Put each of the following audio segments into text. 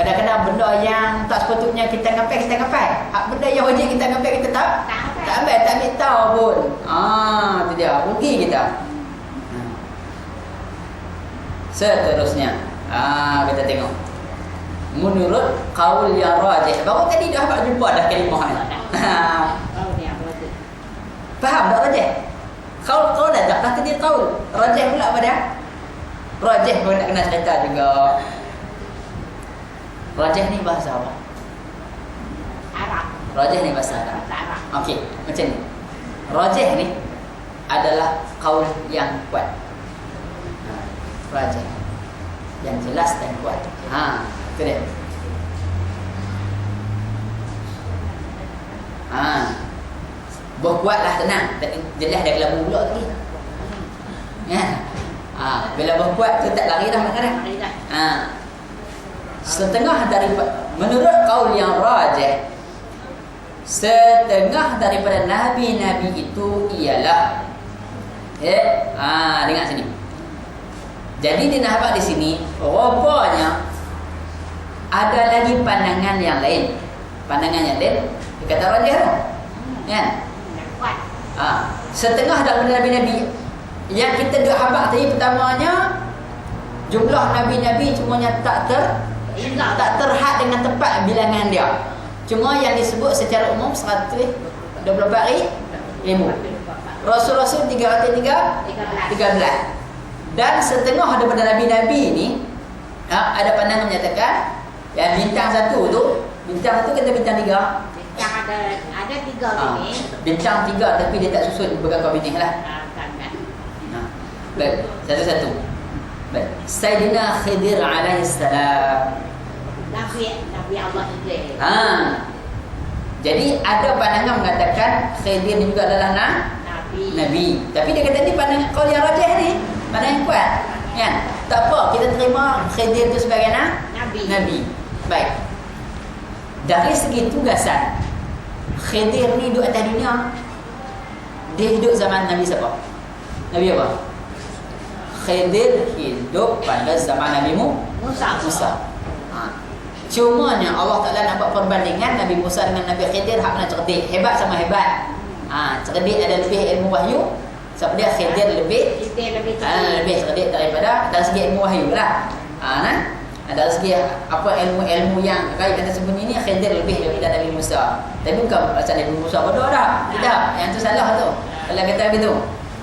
Kadang-kadang benda yang tak sepatutnya kita ngapai, kita ngapai. Benda yang wajib kita ngapai, kita tak ambil, tak ambil tahu pun. Itu dia, rugi kita. Seterusnya, kita tengok. Menurut qaul yang rajih. Baru tadi dah jumpa dah kalimah ni. Faham tak rajih? Qaul dah tak tadi qaul. Rajih pula apa dia? Rajih pun nak kena cerita juga. Rajih ni bahasa apa? Arab. Rajih ni bahasa Arab. Okey, macam ni. Rajih ni adalah qaul yang kuat. Rajih yang jelas dan kuat. Itu dia. Berkuatlah tenang. Jelas dah kelabu pula tadi. Ya. Bila berkuat tu tak lari dah kadang-kadang. Setengah daripada menurut qaul yang rajih, setengah daripada nabi-nabi itu ialah dengar sini. Jadi dia nak habaq di sini, rupanya ada lagi pandangan yang lain. Pandangan yang lain dia kata rajih tu. Kan? Setengah daripada nabi-nabi yang kita dah habaq tadi, pertamanya jumlah nabi-nabi semuanya tak terhad dengan tepat bilangan dia. Cuma yang disebut secara umum 124,000. Rasul-rasul 313. Dan setengah daripada nabi-nabi ni ada pandangan menyatakan yang bintang satu kata bintang 3. Bintang ada 3 ni. Bintang 3 tapi dia tak susun berkakau binih lah. Baik, satu-satu. Baik. Sayyidina Khidir alaihi salam. Nabi Allah Khidir. Jadi ada pandangan mengatakan Khidir ni juga adalah Nabi. Tapi dia kata ni pandangan qaul yang rajih ni, pandangan yang kuat. Kan? Tak apa, kita terima Khidir itu sebagai Nabi. Baik. Dari segi tugasan, Khidir ni hidup atas dunia. Dia hidup zaman Nabi siapa? Nabi apa? Khidir hidup pada zaman Nabi Musa. Cumanya Allah Ta'ala nak buat perbandingan Nabi Musa dengan Nabi Khidir. Hak mana cerdik, hebat sama hebat. Cerdik ada lebih ilmu wahyu. Sebab dia Khidir lebih cerdik daripada dari segi ilmu wahyu lah. Dari segi apa ilmu yang kait kata sembunyi ni, Khidir lebih daripada Nabi Musa. Tapi bukan pasal Nabi Musa bodoh dah. Tidak, yang tu salah tu kalau kata begitu.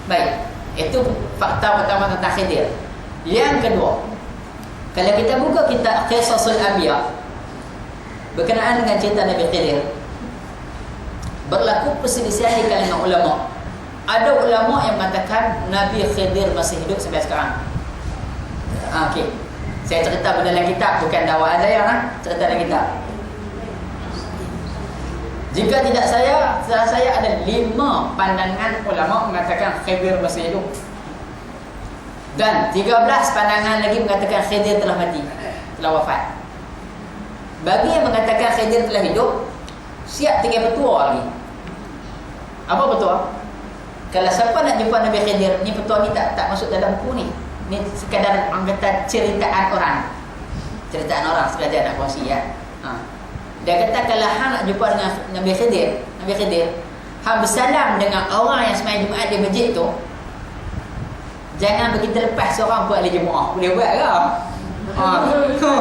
Baik, itu fakta pertama tentang Khidir. Yang kedua, kalau kita buka kitab Qisasul Anbiya berkenaan dengan cerita Nabi Khidir, berlaku perselisihan di kalangan ulama. Ada ulama yang mengatakan Nabi Khidir masih hidup sampai sekarang. Okey, saya cerita dalam kitab, bukan dakwah saya cerita dalam kitab. Jika tidak saya ada 5 pandangan ulama mengatakan Khidir masih hidup. Dan 13 pandangan lagi mengatakan Khidir telah mati, telah wafat. Bagi yang mengatakan Khidir telah hidup, siap tinggal petua lagi. Apa petua? Kalau siapa nak jumpa Nabi Khidir, ni petua ni tak masuk dalam buku ni. Ni sekadar anggota ceritaan orang. Ceritaan orang sekadar nak kongsi ya. Dia kata kalau hang nak jumpa dengan Nabi Khidir, hang bersalam dengan orang yang sembahyang Jumaat di masjid tu, jangan begitu lepas seorang buat ahli jemaah. Boleh buat ke?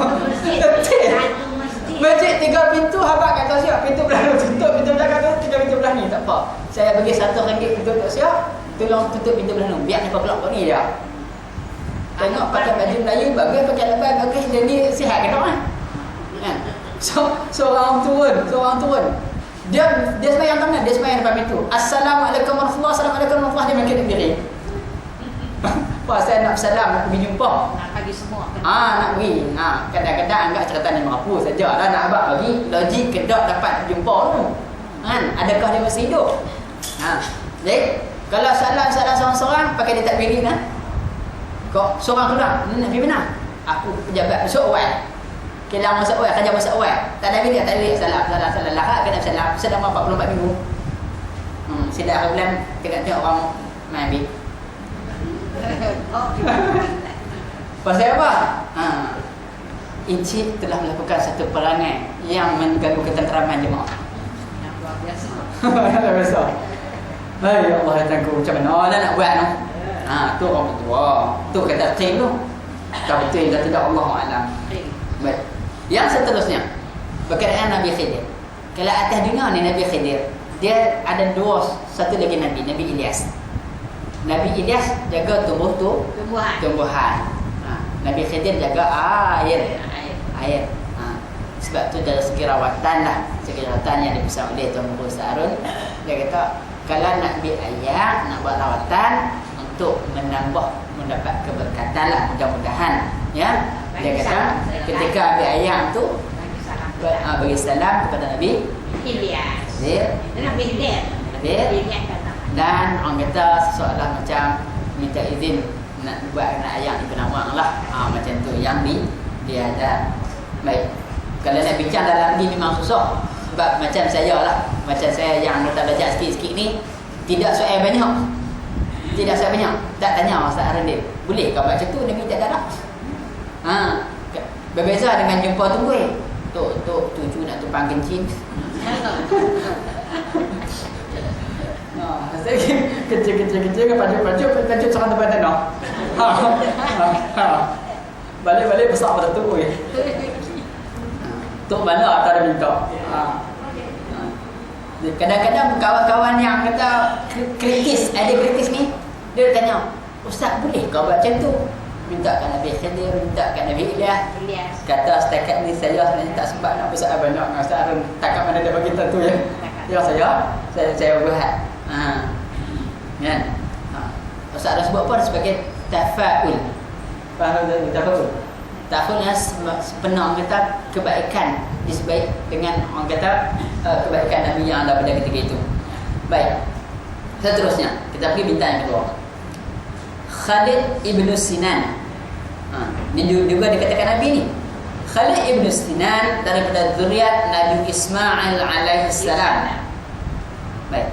Masjid 3 pintu, habaq kata siap pintu belah tu tutup, pintu belah kata 3 pintu belah ni tak apa. Saya bagi RM1 pintu untuk siap, tolong tutup pintu belah tu. Biar nampak kelak ni dia. Tengok pakai baju Melayu bagus, pakai lebai bagus, jadi sihat ke tak kan? Seorang turun. Dia sembahyang tangan, dia sembahyang depan pintu. Assalamualaikum warahmatullahi wabarakatuh. Dia makin diri. Pak saya nak bersalam, nak pergi jumpa. Nak bagi semua. Nak pergi. Kadang-kadang anggap cerita ni mengapu saja. Dah nak abang bagi logik kedok dapat jumpa tu. Adakah dia masih hidup? Jadi kalau salam seorang-seorang pakai dia tak beri kok seorang keluar, ni nak pergi mana? Aku pejabat besok awal. Kilang masa awal, kerja masa awal. Tak ada bila, tak ada salam. Lahak kena salam. Selama 44 minggu. Sila hari bulan tengok orang main ambil. Pasal apa? Encik telah melakukan satu perangai yang mengganggu ketenteraman jemaah. Yang luar biasa. Tak biasa. Hai Allah tangku macam mana nak buat tu? Tu orang tua. Tu kata qil tu. Tak betul dan tidak Allah alam. Baik. Yang seterusnya berkaitan Nabi Khidir. Kalau atas dunia ni Nabi Khidir, dia ada dua, satu lagi Nabi Ilyas. Nabi Ilyas jaga tumbuhan. Nabi Khidir jaga air. Sebab tu dari segi rawatan yang dipesan oleh Tuan Guru Sarun, dia kata kalau nak ambil ayam, nak buat rawatan untuk mendapat keberkatan lah, mudah-mudahan ya. Dia kata ketika ambil ayam tu bagi salam kepada Nabi Ilyas. Nabi Khidir. Dan orang kata seolah macam minta izin nak buat anak ayam Ibn Awang lah. Macam tu yang dia ada. Baik. Kalau nak bincang dalam ni memang susah. Sebab macam saya lah, macam saya yang kita belajar sikit-sikit ni, tidak soal banyak. Tak tanya Ustaz Arindin, boleh kau baca tu Nabi tak ada? Berbeza dengan jumpa tunggui. Tok tuju nak tumpang kencing. Saya kecil-kecil pajuk seorang tempat tanah. Balik besar pada tu. Tok mana tak ada minta. Kadang-kadang kawan-kawan yang kata kritis ni, dia tanya, Ustaz boleh kau buat macam tu? Mintakan Nabi Khidir, mintakan Nabi Ilyas. Kata setakat ni saya sebenarnya tak sempat nak besar banyak dengan Ustaz Arun. Takat mana dia bagi tentu ya. Ya saya buat. Kan? Ustaz Arun sebut apa? Sebagai tafa'ul. Faham tak tafa'ul? Tafa'ul sepenuh kata kebaikan disebut dengan orang kata kebaikan Nabi yang ada pada ketika itu. Baik. Seterusnya kita pergi bintang yang kedua. Khalid ibn Sinan. Ini juga dikatakan Nabi ni. Khalid ibn Sinan daripada zuriat Nabi Ismail alaihissalam. Baik.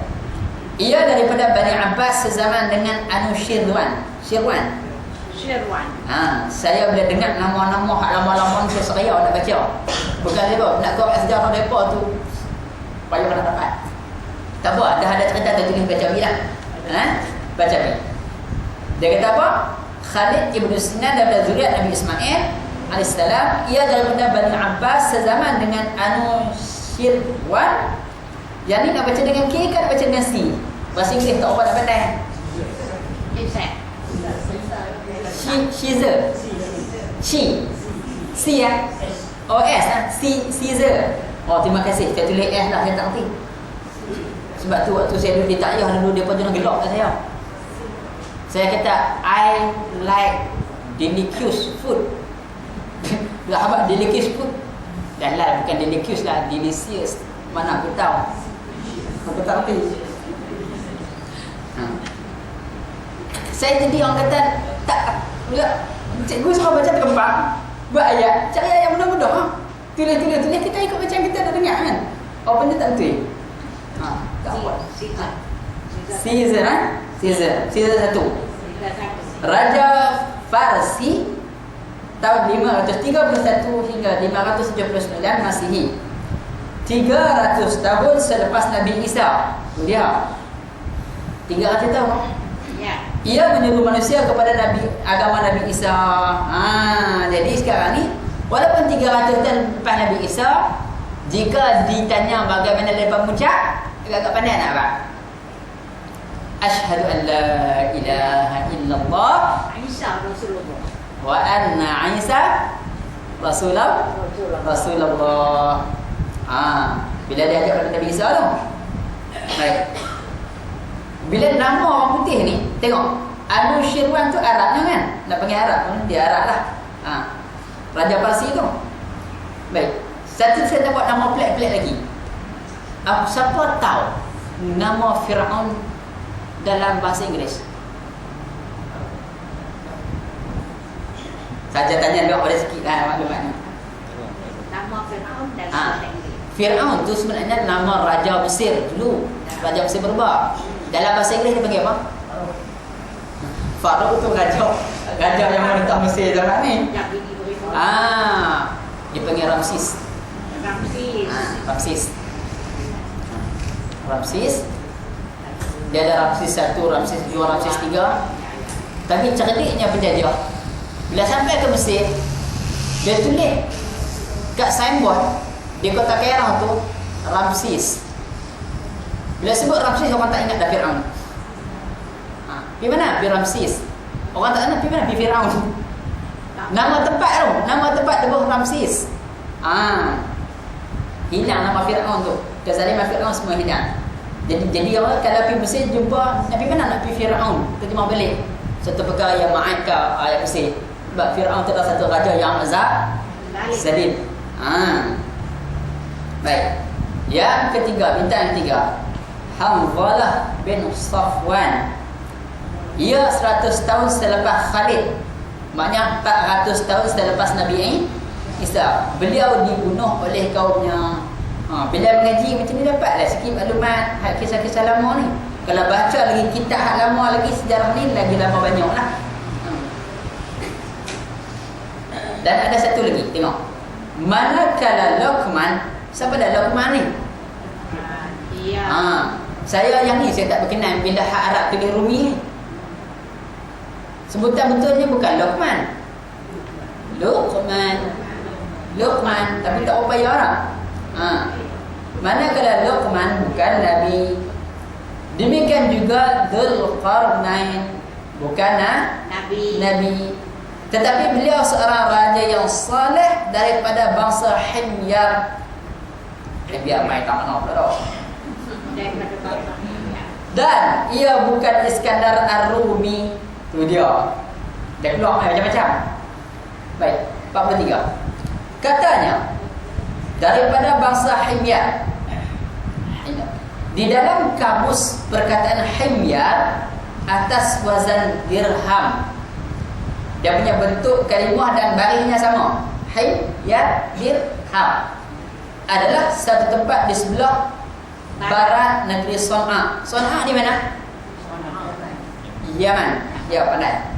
Ia daripada Bani Abbas sezaman dengan Anushirwan. Shirwan. Saya bila dengar nama-nama hak lama-lama ni saya nak baca. Bukan sebab nak kau kat sejarah depa tu payah nak dapat. Tak apa, dah ada cerita tertulis baca bilah. Baca bi. Dia kata apa? Khalid ibn Sinan daripada zuriat Nabi Ismail alaihissalam. Ia daripada Bani Abbas sezaman dengan Anushirwan. Yang ni nak baca dengan K kan nak baca dengan C? Bahasa Inggeris tak apa tak pandai. Caesar. C ya. S Caesar. Terima kasih. Saya tulis S lah, saya tak ngerti. Sebab tu waktu saya duduk di takyah dulu dia pun jangan gelak kat saya. Saya kata I like delicious food. Lah apa delicious food? Dan lah bukan delicious lah, delicious. Mana aku tahu. Aku tak ngerti. Saya jadi orang kata tak cikgu suruh baca terkembang buat ayat, cari ayat mudah-mudah tulis kita ikut macam kita nak dengar kan. Apa benda tak betul. Tak buat. Caesar satu. Raja Farsi tahun 531 hingga 579 Masihi. 300 tahun selepas Nabi Isa. Dia 300 tahun. Ia menyeru manusia kepada agama Nabi Isa. Jadi sekarang ni walaupun 300 tahun lepas Nabi Isa, jika ditanya bagaimana lepas puncak, agak pandai nak apa? Asyhadu an la ilaha illallah Isa Rasulullah wa anna Isa Rasulullah. Bila dia ajak pada Nabi Isa tu. Baik. Bila nama orang putih ni, tengok Anushirwan tu Arabnya kan, nak panggil Arab, dia Arab lah. Raja Parsi tu. Baik. Satu saya dapat nama pelik-pelik lagi. Siapa tahu nama Fir'aun dalam bahasa Inggeris? Saja tanya dia pada sikit lah maklumatnya. Nama Fir'aun dalam bahasa Inggeris. Fir'aun tu sebenarnya nama Raja Mesir dulu. Raja Mesir berubah. Dalam bahasa Inggeris dia panggil apa? Faraon tu raja yang menentang Mesir zaman ni. dipanggil Ramsis. Ramsis. Ramsis. Ramsis. Dia ada Ramsis 1, Ramsis 2, Ramsis 3. Tapi cerdiknya penjajah, bila sampai ke Mesir, dia tulis kat signboard di kota Kairah tu Ramsis. Bila sebut Ramsis, orang tak ingat dah Fir'aun. Pergi mana? Pergi Ramsis. Orang tak ingat pergi mana? Pergi Fir'aun. Nama tempat tu, nama tempat tu Ramsis. Hilang nama Fir'aun tu. Kezaliman Fir'aun semua hilang. Jadi orang kalau pergi Mesir jumpa, nak pergi mana? Nak pergi Fir'aun. Terjemah balik satu perkara yang ma'aikah ayat Mesir. Sebab Fir'aun tu adalah satu raja yang zalim. Baik. Yang ketiga, bintang ketiga, Hanzalah bin Safwan. Ia 100 tahun selepas Khalid. Maknanya 400 tahun selepas Nabi Isa. Beliau dibunuh oleh kaumnya. Bila mengaji macam ni dapatlah sikit maklumat hak kisah-kisah lama ni. Kalau baca lagi kitab hak lama lagi, sejarah ni lagi lama banyaklah. Dan ada satu lagi, tengok. Manakala Luqman, siapa dah Luqman ni? Saya yang ni saya tak berkenan bila hak Arab tulis Rumi ni. Sebutan betulnya bukan Luqman. Luqman, tapi tak apa ya orang. Manakala Luqman bukan Nabi. Demikian juga Dzulqarnain bukan Nabi. Tetapi beliau seorang raja yang saleh daripada bangsa Himyar. Himyar mai tak kenal dah. Daripada bangsa Himyar. Dan ia bukan Iskandar Ar-Rumi. Tu dia. Dia keluar macam-macam. Baik, 43. Katanya daripada bangsa Himyar. Di dalam kamus perkataan Himyar atas wazan dirham. Dia punya bentuk kalimah dan barisnya sama. Himyar dirham adalah satu tempat di sebelah barat negeri Son'a. Son'a di mana? Yaman. Ya, pandai.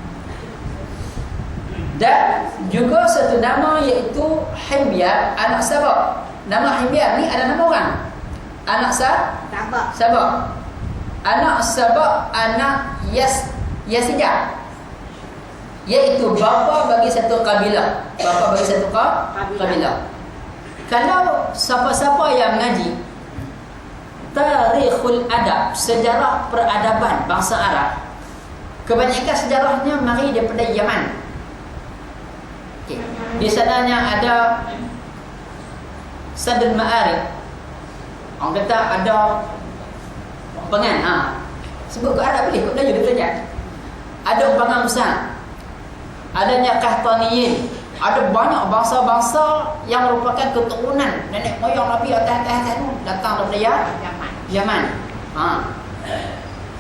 Dan juga satu nama iaitu Himyar anak Sabak. Nama Himyar ni ada nama orang. Anak Sabak. Anak Sabak, anak Yasidah. Iaitu bapa bagi satu kabilah. Kalau siapa-siapa yang mengaji Tarikhul Adab, sejarah peradaban bangsa Arab, kebanyakan sejarahnya mari daripada Yaman. Di sananya ada Sadul Ma'arif. Orang kata ada Umpangan. Sebut ke Arab boleh, ke Melayu dia belajar. Ada umpangan besar. Adanya Qahtaniyin. Ada banyak bangsa-bangsa yang merupakan keturunan nenek moyang Nabi atas tu datang daripada Yaman.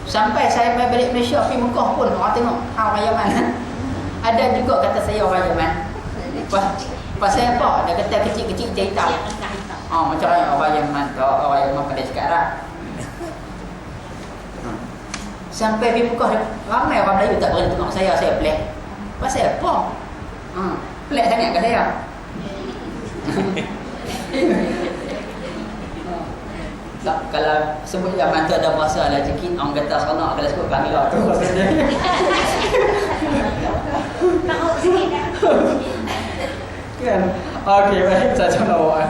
Sampai saya balik Malaysia pergi Mekah pun orang tengok orang Yaman. Ada juga kata saya orang Yaman. Pasal apa? Dia kata kecil-kecil hitam. Macam orang Yaman tu, orang Yaman pada cakap Arab. Sampai pergi Mekah, ramai orang Melayu tak berani tengok saya pelik. Pasal apa? Pelik sangat kat saya. Tak, kalau sebut Yaman tu ada bahasa lah sikit, orang kata seronok kalau sebut Bangla tu. Tahu sikit dah. Kan? Okey, baik, saya coba awak.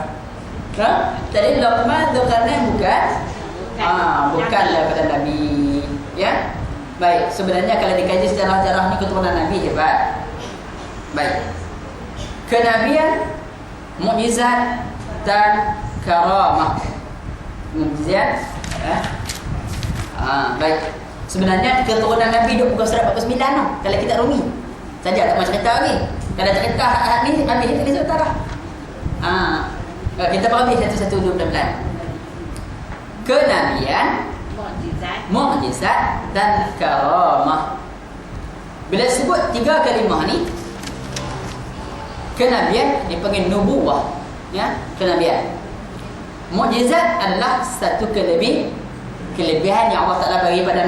Jadi Luqman Dzulqarnain bukan daripada Nabi. Ya? Baik, sebenarnya kalau dikaji sejarah-sejarah ni keturunan Nabi hebat. Baik. Kenabian, mukjizat dan karamah. Mukjizat, baik. Sebenarnya keturunan Nabi duk buka surat 49 tu. Kalau kita rumi. Saja tak macam cerita lagi. Kalau cerita ni habis ni sudah tarah. Kita habis satu-satu dua bulan. Kenabian, mukjizat dan karamah. Bila sebut tiga kalimah ni, kenabian dipanggil nubuwah, ya, kenabian. Mukjizat adalah satu kelebihan yang Allah Taala bagi pada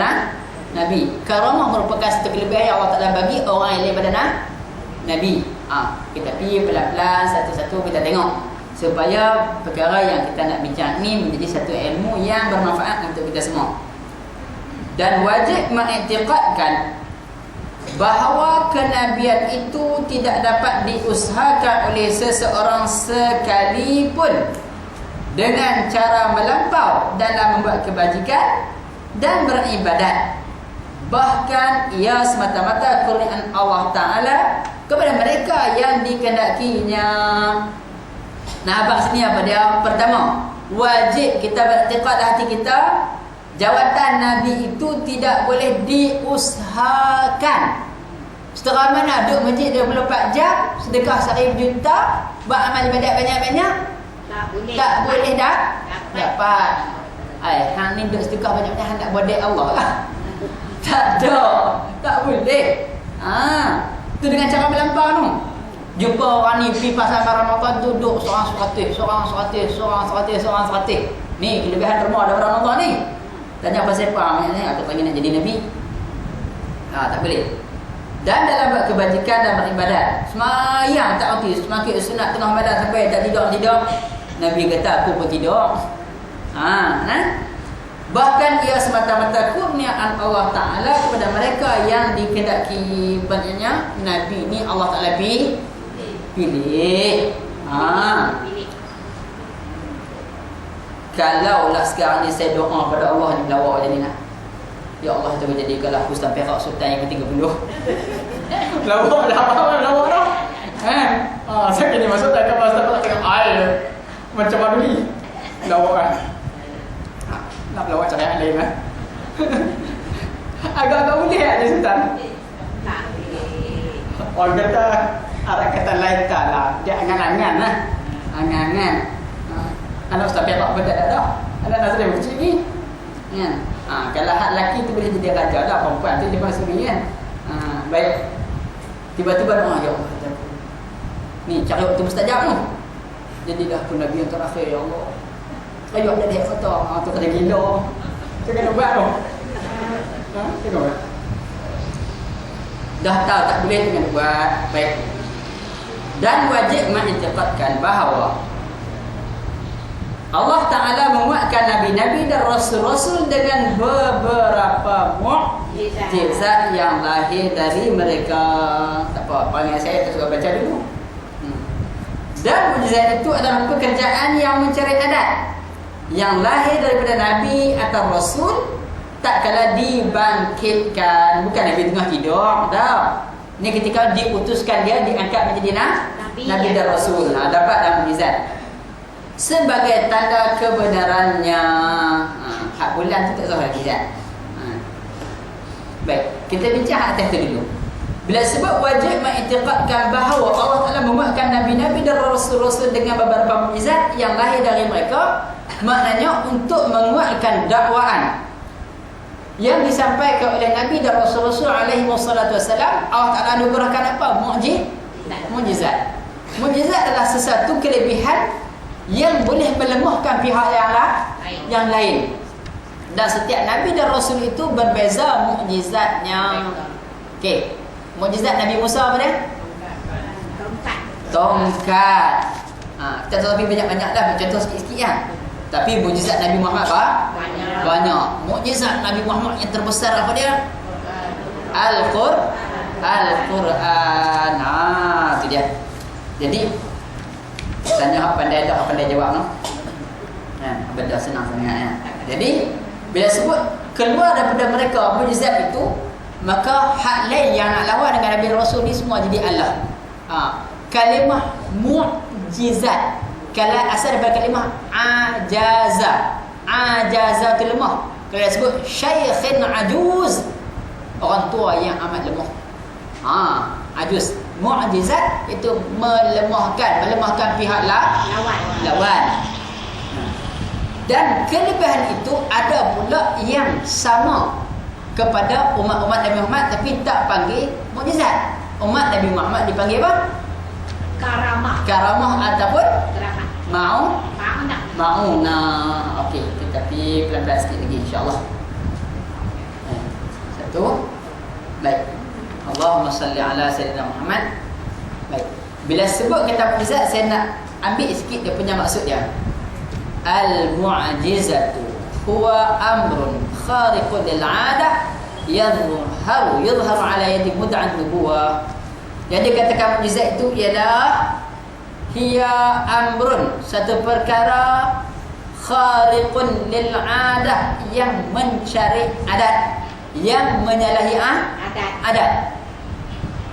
Nabi. Karamah merupakan satu kelebihan yang Allah Taala bagi orang yang lain pada Nabi. Kita pergi pelan-pelan satu-satu kita tengok supaya perkara yang kita nak bincang ni menjadi satu ilmu yang bermanfaat untuk kita semua. Dan wajib mengiktikadkan bahawa kenabian itu tidak dapat diusahakan oleh seseorang sekalipun dengan cara melampau dalam membuat kebajikan dan beribadat. Bahkan ia semata-mata kurniaan Allah Ta'ala kepada mereka yang dikehendakinya. Nah, abang sini apa dia? Pertama, wajib kita beriktikad hati kita jawatan Nabi itu tidak boleh diusahakan. Setengah mana duduk masjid 24 jam, sedekah 1,000 juta, buat amal ibadat banyak-banyak, tak boleh dah dapat. Hang ni duduk sedekah banyak-banyak, hang nak bodek Allah lah. Tak ada, tak boleh. Tu dengan cara melampau tu. Jumpa orang ni pergi pasal Ramadan tu duduk seorang 100. Ni kelebihan derma daripada Ramadan ni. Tanya pasal apa? Maknanya aku pengen nak jadi Nabi. Tak boleh. Dan dalam buat kebajikan dan beribadat, semayang tak erti, semakin sunat tengah badan sampai tak tidur. Nabi kata aku pun tidur. Bahkan ia semata-mata kurniaan Allah Ta'ala kepada mereka yang dikehendaki. Maknanya Nabi ni Allah Ta'ala pilih. Kalaulah sekarang ni saya doa pada Allah ni melawak macam ni nak, ya Allah tu jadikanlah aku Sultan Perak Sultan yang ke-30. Melawak dah. Saya kini masuk tak kapal Sultan tengok air macam mana ni. Melawak kan. Nak melawak cara yang lain kan. Agak-agak boleh tak dia Sultan? Tak boleh. Orang kata arah kata lain tak lah. Dia angan-angan lah. Angan-angan. Anak Ustaz Perak pun tak ada. Anak Nazrul kecil ni. Kan? Kalau hak lelaki tu boleh jadi raja dah. Perempuan tu dia masuk ni kan. Baik. Tiba-tiba ya Allah. Ni cari waktu mustajab tu. Jadilah aku Nabi yang terakhir ya Allah. Ayuh dah lihat foto. Tu kata gila. Tu kena buat tu. Tengok kan. Dah tahu tak boleh tu kena buat. Baik. Dan wajib mengiktikadkan bahawa Allah Ta'ala menguatkan Nabi-Nabi dan Rasul-Rasul dengan beberapa mukjizat yang lahir dari mereka. Tak apa, panggil saya tak suka baca dulu. Dan mukjizat itu adalah pekerjaan yang mencari adat yang lahir daripada Nabi atau Rasul tak kala dibangkitkan. Bukan Nabi tengah tidur dah. Ini ketika diutuskan dia, diangkat menjadi Nabi dan Rasul. Dapat dalam mukjizat sebagai tanda kebenarannya. Hak bulan tu tak tahu lagi kan. Baik, kita bincang atas tu dulu. Bila sebab wajib mengiktikadkan bahawa Allah Ta'ala menguatkan Nabi-Nabi dan Rasul-Rasul dengan beberapa mukjizat yang lahir dari mereka, maknanya untuk menguatkan dakwaan yang disampaikan oleh Nabi dan Rasul-Rasul alaihi wassalatu wassalam. Allah Ta'ala anugerahkan apa? Mukjizat. Mukjizat adalah sesuatu kelebihan yang boleh melemahkan pihak yang lain. Dan setiap Nabi dan Rasul itu berbeza mukjizatnya. Okey. Mukjizat Nabi Musa apa dia? Tongkat. Kita tahu lebih banyak-banyak dah, contoh sikit-sikit kan. Tapi mukjizat Nabi Muhammad apa? Banyak. Mukjizat Nabi Muhammad yang terbesar apa dia? Al-Quran. Itu dia. Jadi tanya hak pandai tak, hak pandai jawab no. Benda senang sangat. Jadi bila sebut keluar daripada mereka mukjizat itu, maka hak lain yang nak lawan dengan Nabi Rasul ni semua jadi Allah. Kalimah mukjizat kalau asal daripada kalimah ajaza tu lemah. Kalau disebut syaikhin ajuz, orang tua yang amat lemah. Ajuz. Mukjizat itu melemahkan pihak lawan. Dan kelebihan itu ada pula yang sama kepada umat-umat Nabi Muhammad tapi tak panggil mukjizat. Umat Nabi Muhammad dipanggil apa? Karamah ataupun Ma'unah. Okey, tetapi pelan-pelan sikit lagi insya-Allah. Satu. Baik. Allahumma salli ala sayyidina Muhammad. Baik. Bila sebut kata mukjizat, saya nak ambil sikit dia punya maksud dia. Al-mu'jizatu huwa amrun khariqun lil 'adah yadhharu ala yadi mud'an nubuwah. Jadi katakan mukjizat itu ialah hiya amrun, satu perkara khariqun lil 'adah, yang mencari adat, yang menyalahi adat.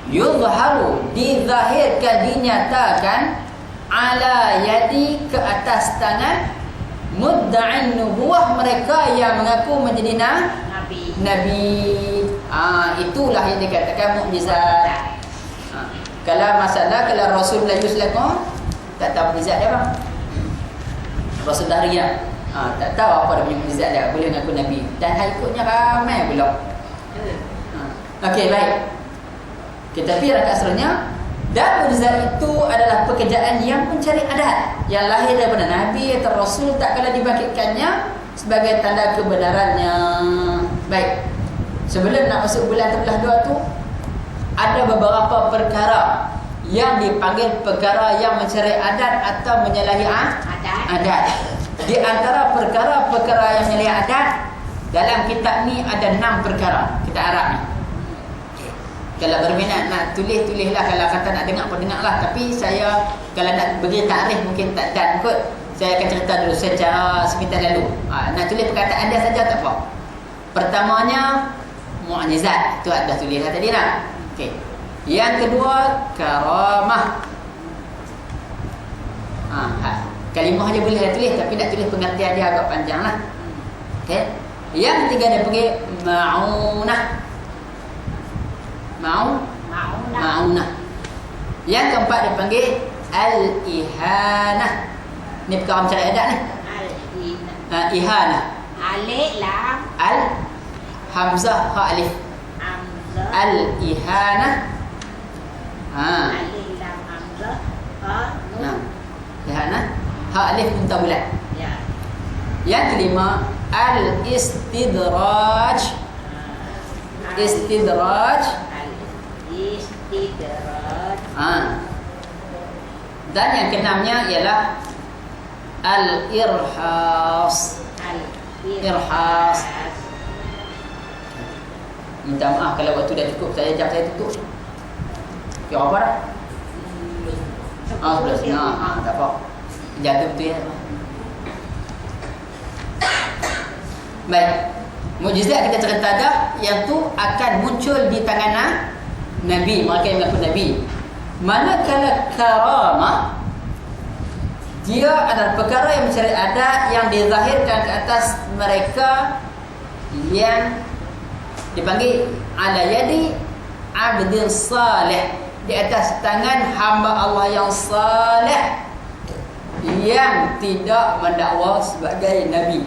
Yudharu, dizahirkan, dinyatakan, ala yadi, ke atas tangan, mudda'in nubuwah, mereka yang mengaku menjadi nabi. Itulah yang dikatakan mukjizat. Kalau masalah, kalau Rasul la yuslaku, tak tahu mukjizat dia apa. Rasul dah riak, tak tahu apa dia punya mukjizat dia, boleh mengaku nabi, dan ikutnya ramai pula. Okey, baik. Kita pergi rakaat seterusnya. Dan mukjizat itu adalah pekerjaan yang mencari adat, yang lahir daripada Nabi atau Rasul, tak kala dibangkitkannya sebagai tanda kebenarannya. Baik, sebelum nak masuk bulan terbelah dua tu, ada beberapa perkara yang dipanggil perkara yang mencari adat atau menyalahi adat. Di antara perkara-perkara yang menyalahi adat dalam kitab ni ada 6 perkara. Kita Arab ni. Kalau berminat nak tulislah, kalau kata nak dengar pun dengarlah. Tapi saya kalau nak bagi tarikh mungkin tak dan kot. Saya akan cerita dulu secara sekitar lalu. Nak tulis perkataan dia saja tak apa. Pertamanya mukjizat, tu dah tulis dah tadi dah. Okey. Yang kedua karamah. Kalimah aja boleh dah tulis, tapi nak tulis pengertian dia agak panjanglah. Okey. Yang ketiga dia panggil ma'unah. Ma'unah. Yang keempat dipanggil al-ihanah. Ni perkara mencari adat ni. Ihanah. Alif lam hamzah ha alif. Al-ihanah. Alif lam hamzah ha nun. Ihanah ha alif muntah bulat. Ya. Yang kelima al-istidraj. Istidraj. Dan yang keenamnya ialah al-irhas. Irhas. Minta maaf kalau waktu dah cukup, jam saya tutup. Ya apa dah? Sudah senang. Tak apa. Jaga betul ya. Baik. Mukjizat kita cerita dah, yang tu akan muncul di tangan Nabi, mereka yang mengaku Nabi. Manakala karamah, dia adalah perkara yang mencari adat, yang dizahirkan ke atas mereka, yang dipanggil ala yadi abdin salih, di atas tangan hamba Allah yang salih, yang tidak mendakwa sebagai Nabi.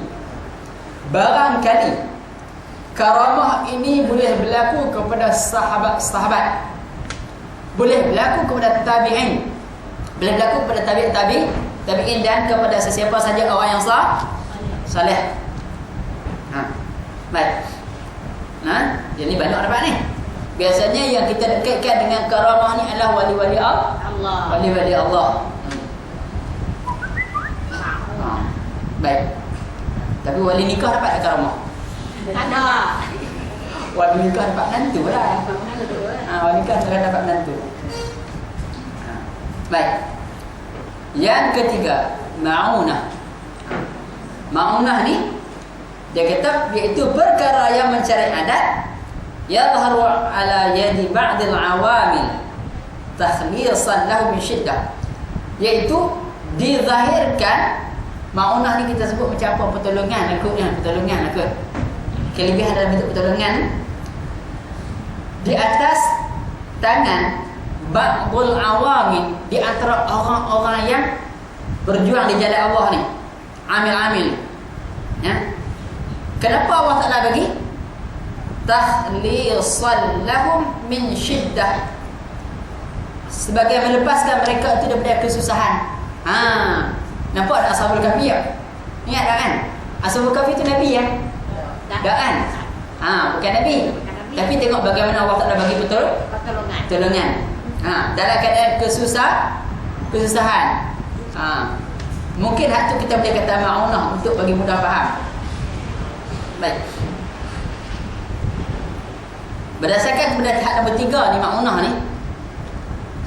Barangkali karamah ini boleh berlaku kepada sahabat-sahabat, boleh berlaku kepada tabi'in, boleh berlaku kepada tabi'in, dan kepada sesiapa saja orang yang saleh. Baik. Jadi banyak dapat ni. Biasanya yang kita dekatkan dengan karamah ni adalah wali-wali Allah. Wali-wali Allah. Baik. Tapi wali nikah dapat karamah? Tak ada. Wali nikah dapat menantu lah. Wali nikah dapat menantu. Baik. Yang ketiga, ma'unah. Ma'unah ni dia kata iaitu perkara yang mencari adat, yadhharu ala yadi ba'dil awamil takhlisan lahu min syiddah, iaitu dizahirkan. Ma'unah ni kita sebut macam apa? Pertolongan kot. Kelebihan dalam bentuk pertolongan di atas tangan ba'dul awamil, di antara orang-orang yang berjuang di jalan Allah ni, amil-amil. Ya. Kenapa Allah Ta'ala bagi? Takhlisan lahum min syiddah, sebagai melepaskan mereka itu daripada kesusahan. Nampak tak Ashabul Kahfi ya? Ingat tak kan? Ashabul Kahfi itu Nabi ya? Tak kan? Bukan Nabi. Tapi tengok bagaimana Allah Ta'ala bagi pertolongan. Dalam keadaan kesusahan. Mungkin hak tu kita boleh kata ma'unah untuk bagi mudah faham. Baik. Berdasarkan kepada hak nombor 3 ni, ma'unah ni,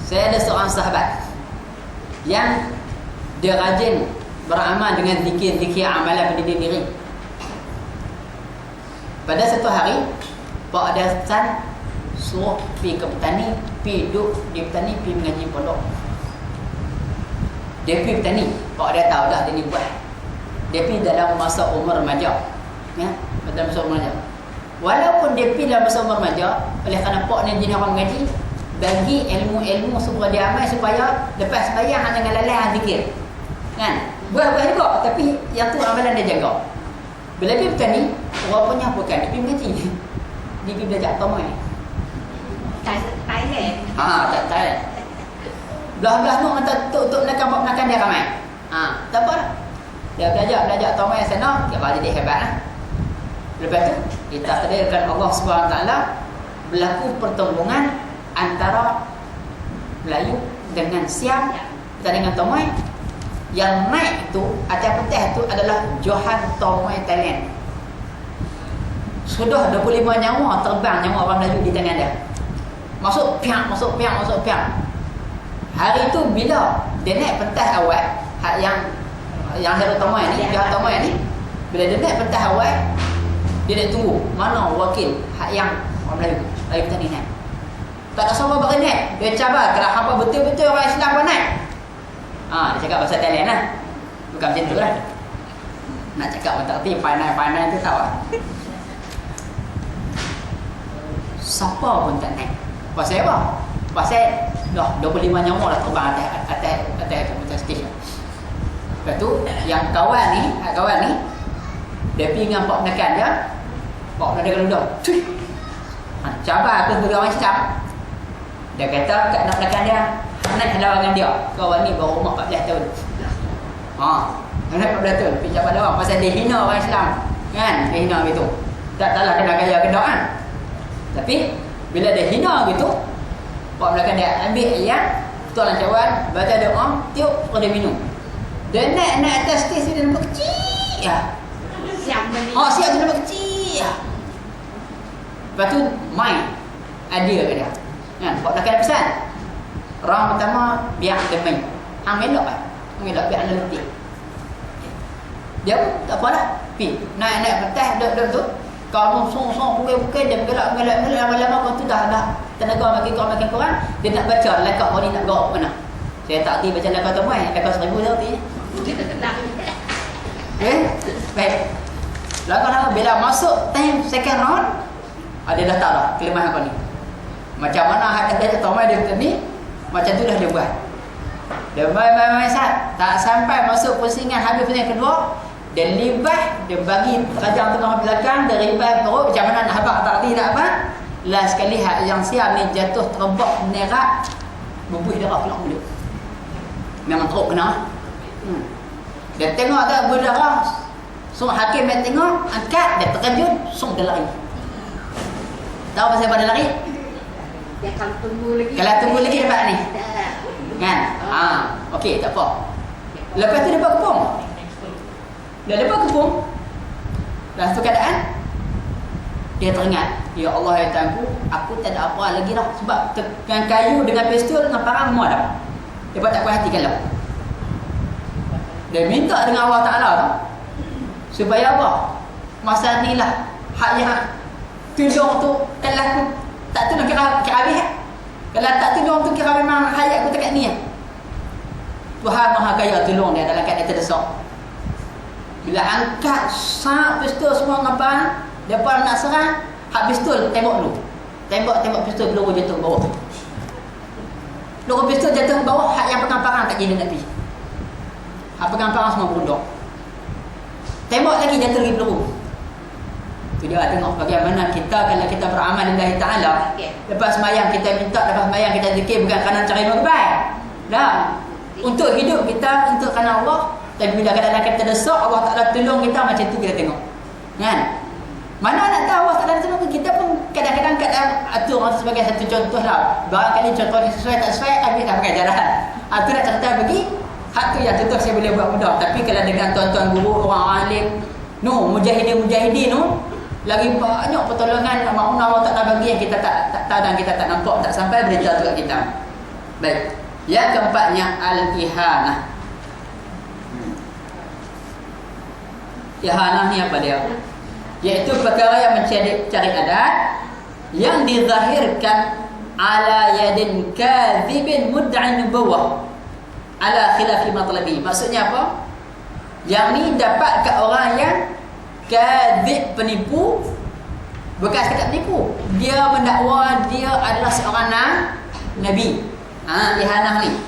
saya ada seorang sahabat yang dia rajin beramal dengan zikir-zikir amalan pendidik diri. Pada satu hari, Pak Adasan suruh pergi ke petani, pergi duduk di petani, pergi mengaji pondok. Dia pergi petani, Pak dia tahu dah dia ni buat. Dia pergi dalam masa umur remaja. Ya, dalam masa umur remaja. Walaupun dia pergi dalam masa umur remaja, oleh kerana Pak ni jenis orang mengaji, bagi ilmu-ilmu supaya dia amal, supaya lepas sembahyang hanya dengan lalai zikir. Kan? Buat-buat juga, tapi yang tu amalan dia jaga. Bila dia petani, rupanya bukan dia pergi mengaji. Dia pergi belajar tomai. Thailand. Tak Thailand. Belah-belah tu kata untuk menakan dia ramai. Tak apa dah. Dia belajar tomai sana, kira jadi hebat lah. Lepas tu, kita takdirkan Allah SWT berlaku pertembungan antara Melayu dengan Siam dan dengan tomai. Yang naik itu atas petih itu adalah Johan Tomai Thailand. Sudah 25 nyawa terbang, nyawa orang Melayu di tangan dia. Masuk piang. Hari itu bila dia naik pentas awal, hak yang Hero Tomai ni, Johan Tomai ni, bila dia naik pentas awal, dia nak tunggu mana wakil hak yang orang Melayu petani naik. Tak ada sabar bagi naik. Dia cabar kalau hampa betul-betul orang Islam pun naik. Dia cakap bahasa Thailand lah. Bukan macam tu lah. Nak cakap pun tak kerti, pandai tu tahu lah. Siapa pun tak naik. Pasal apa? Pasal dah 25 nyawa dah terbang atas stage. Lepas tu, yang kawan ni, dia pergi dengan Pak menekan dia. Pak menekan dia cuy. Cabar aku sebagai orang Islam. Dia kata kat nak menekan dia, naik lawangan dia. Kawan ni baru umur 14 tahun. Naik 14 tahun. Pergi cabar dia orang. Pasal dia hina orang Islam. Kan? Dia hina gitu. Taklah kena gaya kena kan. Tapi, bila dia hina gitu, Pak menekan dia ambil ayat, tuan cawan, baca doa, tiup, dia minum. Dia naik atas stage dia nampak kecil ya. Siap tu nampak kecil ya. Lepas tu main idea ke dia. Kan, Pak menekan pesan. Orang pertama biar dia main. Hang melok kan? Hang melok biar anda letih. Dia pun tak apa lah. Pergi. Naik pentas, duduk tu. Kau song-song, pukul-pukul, dia gelak, lama-lama kau tu dah tenaga makin kurang. Dia nak baca lakak kau ni nak gawak mana. Saya tak pergi baca lakak tu mai. Lakak 1000 dah pergi. Baik. Lama-lama bila masuk time second round, dia dah tahu lah kelemahan kau ni. Macam mana hak dia tomai dia ni, macam tu dah dia buat. Dia main sat. Tak sampai masuk pusingan habis pusingan kedua, dia libah, dia bagi rajang tengah belakang, dia libah perut macam mana nak habaq tak reti nak apa. Last sekali hak yang siap ni jatuh terbak menerak, berbuih darah keluar mulut. Memang teruk kena. Dia tengok tak berdarah. So hakim dia tengok, angkat, dia terkejut, so dia lari. Tahu pasal apa dia lari? Dia kalau tunggu lagi dapat ni. Kan? Okey, tak apa. Lepas tu dia buat kepung. Dah lepas kepung. Dalam satu keadaan dia teringat, ya Allah ya Tuhanku, aku tak ada apa lagi dah. Sebab dengan kayu, dengan pistol, dengan parang semua dah. Dia buat tak puas hati kalau. Dia minta dengan Allah Ta'ala tu, supaya apa? Masa ni lah hak yang tolong tu, kalau aku tak tolong kira habis. Kalau tak tolong tu kira memang hayat aku dekat ni. Tuhan Maha Kaya tolong dia dalam keadaan terdesak. Bila angkat sap pistol semua ngapa, depan nak serang, hak pistol tembak dulu. Tembak pistol peluru jatuh ke bawah. Peluru pistol jatuh ke bawah, hak yang pegang parang tak jadi nak pergi. Hak pegang parang semua berunduk. Tembak lagi jatuh lagi peluru. Tu dia tengok bagaimana kita kalau kita beramal lillahi ta'ala. Lepas sembahyang kita minta, lepas sembahyang kita zikir bukan kerana cari berbaik. Dah. Untuk hidup kita, untuk kerana Allah. Dan bila kadang-kadang kita desak, Allah Ta'ala tolong kita, macam tu kita tengok. Kan? Mana nak tahu Allah Ta'ala tolong kita pun kadang-kadang tu orang sebagai satu contoh lah. Barangkali contoh ni sesuai tak sesuai, kami tak pakai ajaran. Tu nak cerita bagi hak tu yang contoh saya boleh buat mudah. Tapi kalau dengan tuan-tuan guru, orang alim, mujahidin lagi banyak pertolongan makna Allah Ta'ala bagi yang kita tak tahu dan kita tak nampak, tak sampai berita tu kat kita. Baik. Yang keempatnya al-ihanah. Ihanah ni apa dia? Iaitu perkara yang mencari adat yang dizahirkan ala yadin kadhibin mud'in nubuwah ala khilafi matlabi. Maksudnya apa? Yang ni dapat kat orang yang kadhib, penipu. Bukan sekadar penipu, dia mendakwa dia adalah seorang nabi. Ihanah ni.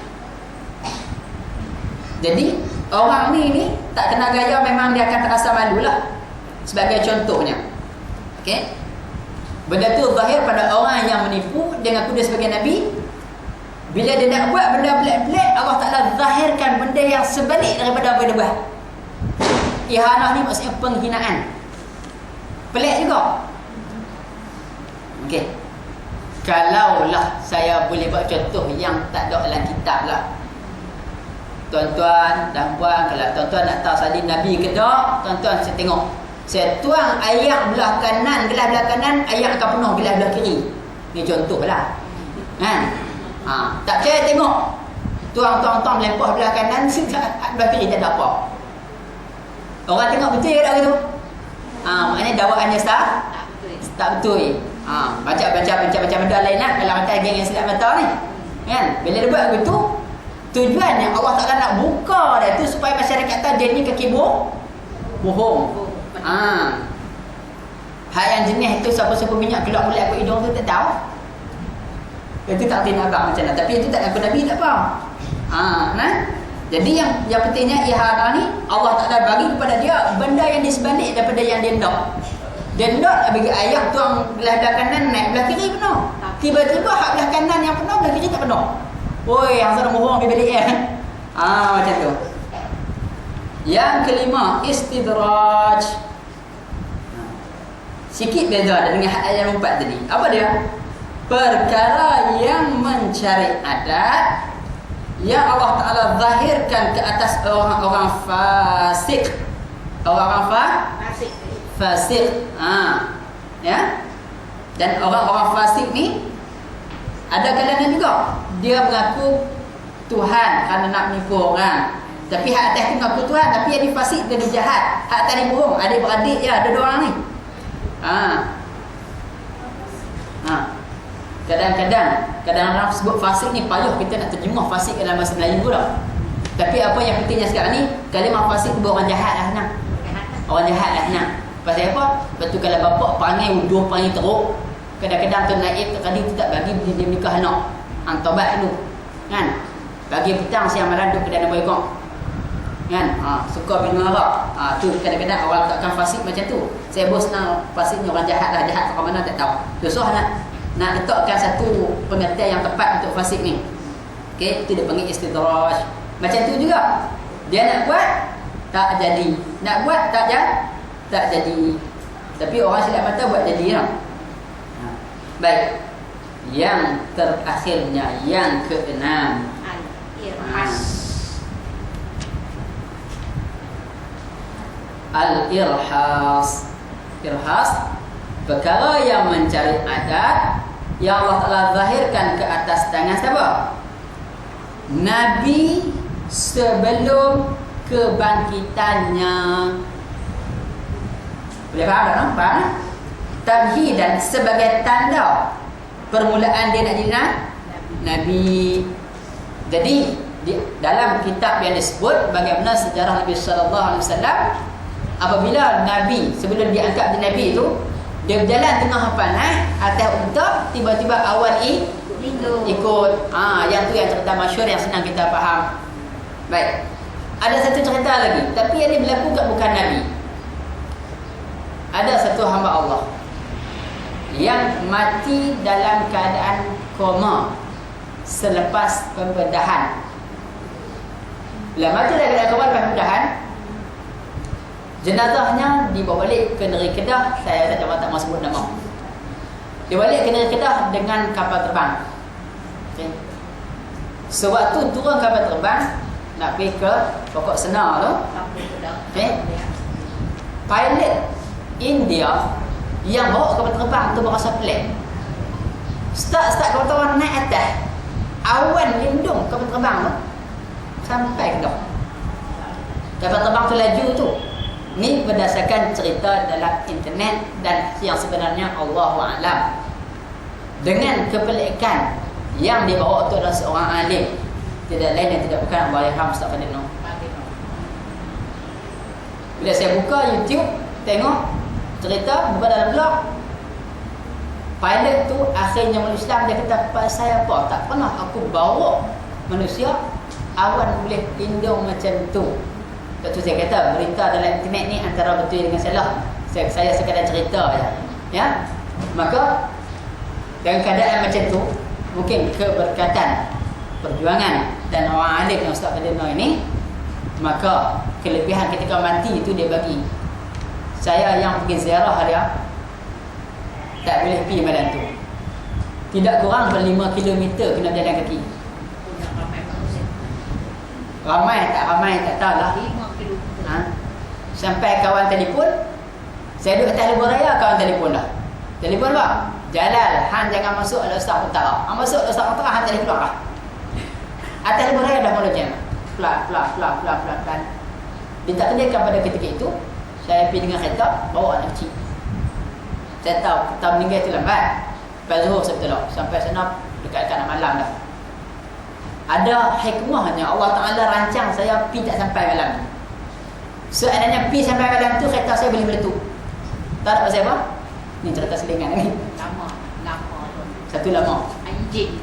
Jadi orang ni tak kena gaya, memang dia akan terasa malulah. Sebagai contohnya, okey, benda tu zahir pada orang yang menipu, dia ngaku dia sebagai nabi. Bila dia nak buat benda pelik-pelik, Allah Ta'ala zahirkan benda yang sebalik daripada apa dia buat. Ihanah ni maksudnya penghinaan. Pelik juga. Okey, kalaulah saya boleh buat contoh yang tak ada dalam kitab lah, tuan-tuan dan puan, kalau tuan-tuan nak tahu salin nabi ke tak, tuan-tuan saya tengok, saya tuang ayak belah kanan, gelas belah kanan, ayak akan penuh gelas belah kiri. Ni contohlah. Kan? Tak percaya tengok. Tuang melempah belah kanan, belah kiri tak ada apa. Orang tengok betul tak gitu? Maknanya dakwaannya tak betul. Baca benda lain lah kalau mata geng yang silap mata ni. Kan? Bila dia buat begitu, tujuannya Allah Ta'ala nak buka dia tu supaya masyarakat tahu dia ni kaki bohong. Hak yang jenis tu siapa-siapa minyak keluar mulut aku hidung tu tak tahu. Itu tak tin abang macam mana. Tapi itu tak aku nabi tak faham. Jadi yang pentingnya ihanah ni Allah Ta'ala bagi kepada dia benda yang disebalik daripada yang dia nak. Dia nak bagi ayat tuang belah kanan naik belah kiri penuh. Tiba-tiba hak belah kanan yang penuh, belah kiri tak penuh. Oi, yang sana bohong dia balik macam tu. Yang kelima, istidraj. Sikit beza dengan ayat 4 tadi. Apa dia? Perkara yang mencari adat yang Allah Ta'ala zahirkan ke atas orang-orang fasik. Orang-orang fasik. Ya. Dan orang-orang fasik ni ada kalanya juga dia mengaku Tuhan kerana nak menipu orang. Tapi hak atas tu mengaku Tuhan, tapi yang fasik dia jahat. Hak atas ni bohong, adik-beradik je ada dua orang ni. Kadang-kadang sebut fasik ni payah kita nak terjemah fasik dalam bahasa Melayu pula. Tapi apa yang pentingnya sekarang ni, kalimah fasik tu orang jahat lah senang. Orang jahat lah senang. Pasal apa? Lepas tu kalau bapak panggil uduh, panggil teruk, kadang-kadang tu naib tadi tu tak bagi dia nikah anak. Tobat dulu. Kan? Pagi petang siang malam duduk kedai nombor ekor. Kan? Suka minum arak. Tu kadang-kadang awal takkan fasik macam tu. Saya bos nak fasiknya orang jahat lah, jahat ke mana tak tahu. Susah nak letakkan satu pengertian yang tepat untuk fasik ni. Okey, itu dia panggil istidraj. Macam tu juga. Dia nak buat tak jadi. Nak buat tak jadi. Tapi orang silap mata buat jadi lah. Baik. Yang terakhirnya, yang keenam, al-irhas. Irhas, perkara yang mencari adat yang Allah Ta'ala zahirkan ke atas tangan siapa? Nabi sebelum kebangkitannya. Boleh faham tak? Faham? Tamhidan sebagai tanda permulaan dia nak jadi Nabi. Jadi dalam kitab yang disebut bagaimana sejarah Nabi sallallahu alaihi wasallam, apabila Nabi sebelum diangkat jadi Nabi itu, dia berjalan tengah atas unta, tiba-tiba awan ikut. Yang tu yang cerita masyhur yang senang kita faham. Baik. Ada satu cerita lagi, tapi yang ini berlaku bukan Nabi. Ada satu hamba Allah yang mati dalam keadaan koma selepas pembedahan. Bila mati dalam keadaan koma selepas pembedahan, jenazahnya dibawa balik ke negeri Kedah. Saya tak mahu sebut nama. Dia balik ke negeri Kedah dengan kapal terbang. Okay. Sewaktu turun kapal terbang nak pergi ke pokok senar tu, okay, pilot India yang bawa kapal terbang tu berasa pelik. Start kapal terbang naik atas, awan lindung kapal terbang tu sampai Kedah. Kapal terbang tu laju tu. Ni berdasarkan cerita dalam internet dan yang sebenarnya Allahu a'lam. Dengan kepelikan yang dibawa tu adalah seorang alim, tidak lain dan tidak bukan Allahyarham Ustaz Fadil Noor. Bila saya buka YouTube, tengok cerita buka dalam blog, pilot tu akhirnya masuk Islam. Dia kata, "Pak saya apa? Tak pernah aku bawa manusia awan boleh lindung macam tu." Lepas tu saya kata, berita dalam internet ni antara betul dengan salah. Saya sekadar cerita je. Ya? Maka dalam keadaan macam tu, mungkin keberkatan perjuangan dan orang alim yang Ustaz Fadil Noor ini, maka kelebihan ketika mati itu dia bagi. Saya yang pergi ziarah dia tak boleh pergi malam tu. Tidak kurang 5 km kena berjalan kaki. Ramai tak tahulah. Sampai kawan telefon, saya duduk atas lebuh raya, kawan telefon dah. Telefon apa? Jalal, Han jangan masuk Al-Ustaz Utara. Han masuk Al-Ustaz Utara, Han tak boleh keluar lah. Atas lebuh raya dah mula jam. Pelan. Ditakdirkan pada ketika itu, saya pergi dengan kereta, bawa anak kecil. Saya tahu, kita meninggal itu lambat. Lepas Zuhur saya bertolak. Sampai sana, dekat-dekat nak malam dah. Ada hikmahnya, Allah Ta'ala rancang saya pergi tak sampai malam ni. Seandainya pergi sampai malam tu, kereta saya boleh meletup. Tak ada pasal apa? Ni cerita selingan ni. Lama tu. Satu lama. Anjing.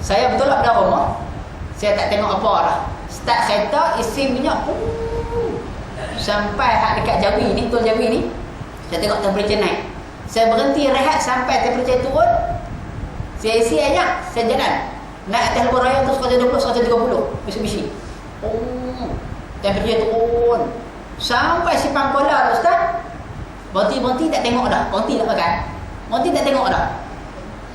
Saya bertolak pada rumah. Saya tak tengok apa dah. Start kereta, isi minyak. Sampai hak dekat Jawi ni, Tol Jawi ni, saya tengok temperature naik. Saya berhenti rehat sampai temperature turun. Saya isi aja, saya jalan. Naik atas lebuh raya tu 120, 130 bisi-bisi. Temperature turun. Sampai Simpang Kuala dah Ustaz. Berhenti tak tengok dah. Berhenti tak makan. Berhenti tak tengok dah.